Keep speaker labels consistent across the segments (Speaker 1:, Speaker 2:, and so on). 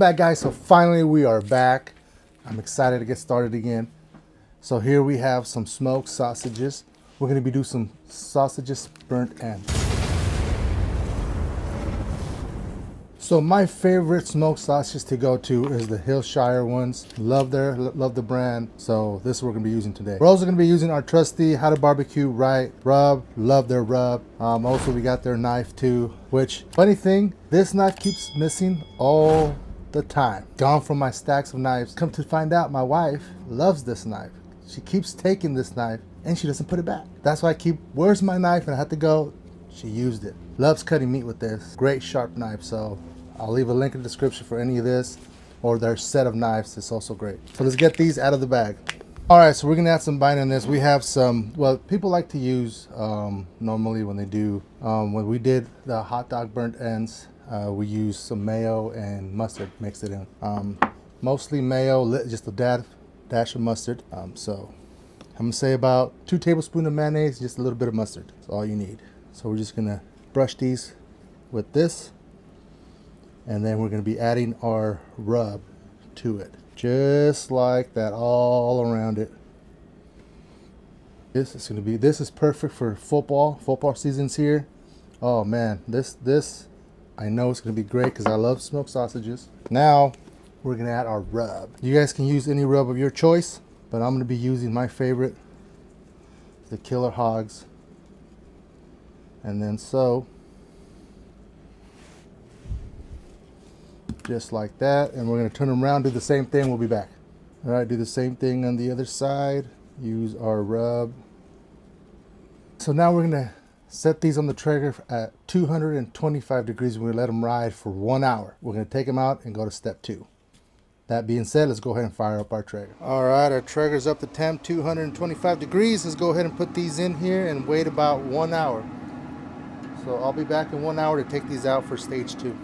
Speaker 1: Back, guys, so finally we are back. I'm excited to get started again. So here we have some smoked sausages. We're going to be doing some sausages burnt ends. So my favorite smoked sausages to go to is the Hillshire ones. Love the brand. So this is what we're going to be using today. We're also going to be using our trusty How to Barbecue Right rub. Love their rub. Also we got their knife too, which, funny thing, this knife keeps missing all the time. Gone from my stacks of knives. Come to find out, my wife loves this knife. She keeps taking this knife and she doesn't put it back. That's why I keep, where's my knife? And I had to go. She used it. Loves cutting meat with this. Great sharp knife. So I'll leave a link in the description for any of this or their set of knives. It's also great. So let's get these out of the bag. All right, so we're gonna add some bite in this. We have some, well, people like to use normally when they do, when we did the hot dog burnt ends, we use some mayo and mustard, mixed it in. Mostly mayo, just a dash of mustard. So I'm gonna say about 2 tablespoons of mayonnaise, just a little bit of mustard. That's all you need. So we're just gonna brush these with this. And then we're gonna be adding our rub to it. Just like that, all around it. This is perfect for football season's here. Oh man, this I know it's gonna be great because I love smoked sausages. Now we're gonna add our rub. You guys can use any rub of your choice, but I'm gonna be using my favorite, the Killer Hogs. And then so, just like that, and we're gonna turn them around, do the same thing, we'll be back. All right, do the same thing on the other side. Use our rub. So now we're gonna set these on the Traeger at 225 degrees. We're gonna let them ride for 1 hour. We're gonna take them out and go to step 2. That being said, let's go ahead and fire up our Traeger. All right, our Traeger's up to temp, 225 degrees. Let's go ahead and put these in here and wait about 1 hour. So I'll be back in 1 hour to take these out for stage 2.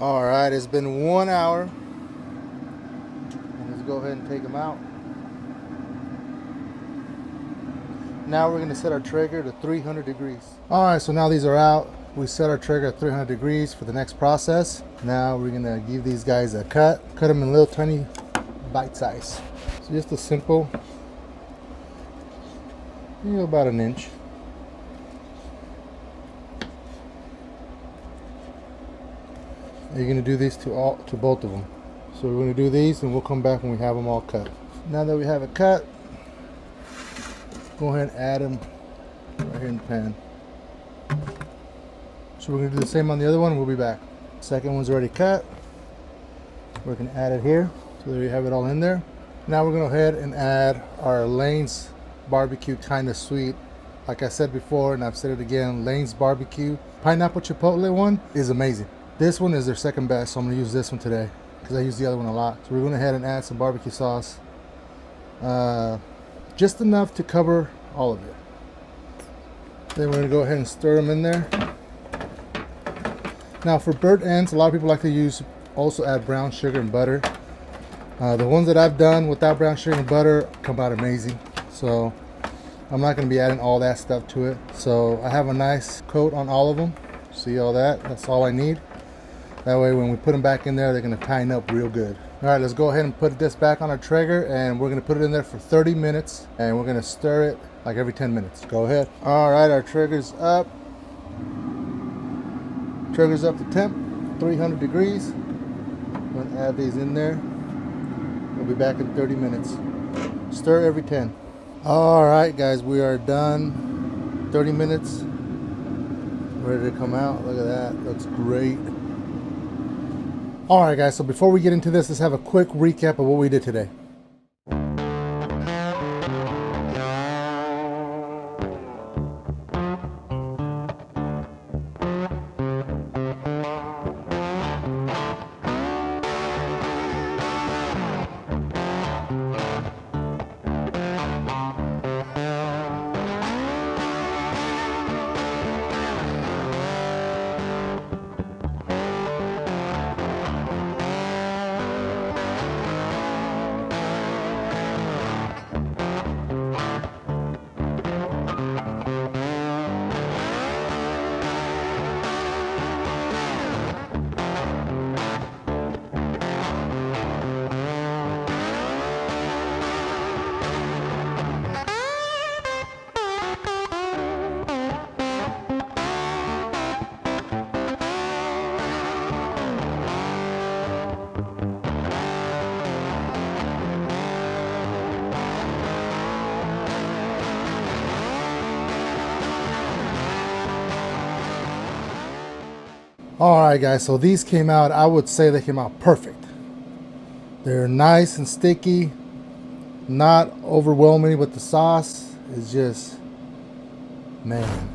Speaker 1: All right, it's been 1 hour. Let's go ahead and take them out. Now we're gonna set our Traeger to 300 degrees. All right, so now these are out. We set our Traeger at 300 degrees for the next process. Now we're gonna give these guys a cut them in little tiny bite size. So just a simple, about an inch. You're gonna do these to both of them. So we're gonna do these and we'll come back when we have them all cut. Now that we have it cut, go ahead and add them right here in the pan. So we're gonna do the same on the other one. We'll be back. Second one's already cut. We're gonna add it here. So there you have it all in there. Now we're gonna go ahead and add our Lane's Barbecue Kinda Sweet. Like I said before, and I've said it again, Lane's Barbecue Pineapple Chipotle one is amazing. This one is their second best, so I'm gonna use this one today because I use the other one a lot. So we're going ahead and add some barbecue sauce. Just enough to cover all of it. Then we're gonna go ahead and stir them in there. Now for burnt ends, a lot of people like to also add brown sugar and butter. The ones that I've done without brown sugar and butter come out amazing. So I'm not gonna be adding all that stuff to it. So I have a nice coat on all of them. See all that? That's all I need. That way when we put them back in there, they're gonna tighten up real good. All right, let's go ahead and put this back on our Traeger and we're gonna put it in there for 30 minutes and we're gonna stir it like every 10 minutes. Go ahead. All right, our Traeger's up. Traeger's up to temp, 300 degrees. I'm gonna add these in there. We'll be back in 30 minutes. Stir every 10. All right, guys, we are done. 30 minutes. Ready to come out. Look at that. Looks great. All right, guys, so before we get into this, let's have a quick recap of what we did today. All right, guys, so these came out, I would say they came out perfect. They're nice and sticky, not overwhelming with the sauce. It's just, man,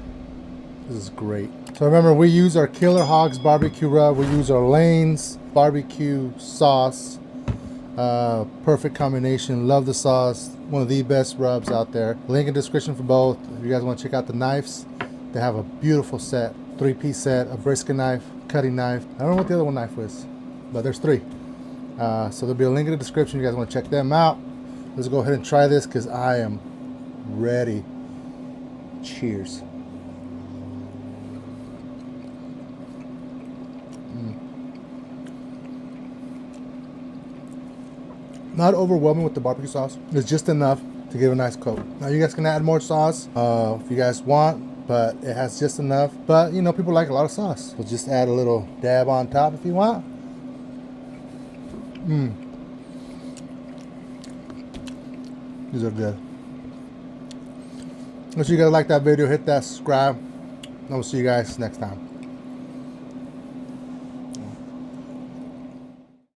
Speaker 1: this is great. So remember, we use our Killer Hogs barbecue rub. We use our Lane's barbecue sauce. Perfect combination. Love the sauce. One of the best rubs out there. Link in the description for both. If you guys want to check out the knives, they have a beautiful set. 3-piece set, a brisket knife, cutting knife. I don't know what the other one knife was, but there's 3. So there'll be a link in the description. You guys want to check them out. Let's go ahead and try this because I am ready. Cheers. Not overwhelming with the barbecue sauce. It's just enough to give a nice coat. Now you guys can add more sauce if you guys want, but it has just enough. But you know, people like a lot of sauce. So just add a little dab on top if you want. These are good. If you guys like that video, hit that subscribe. And we'll see you guys next time.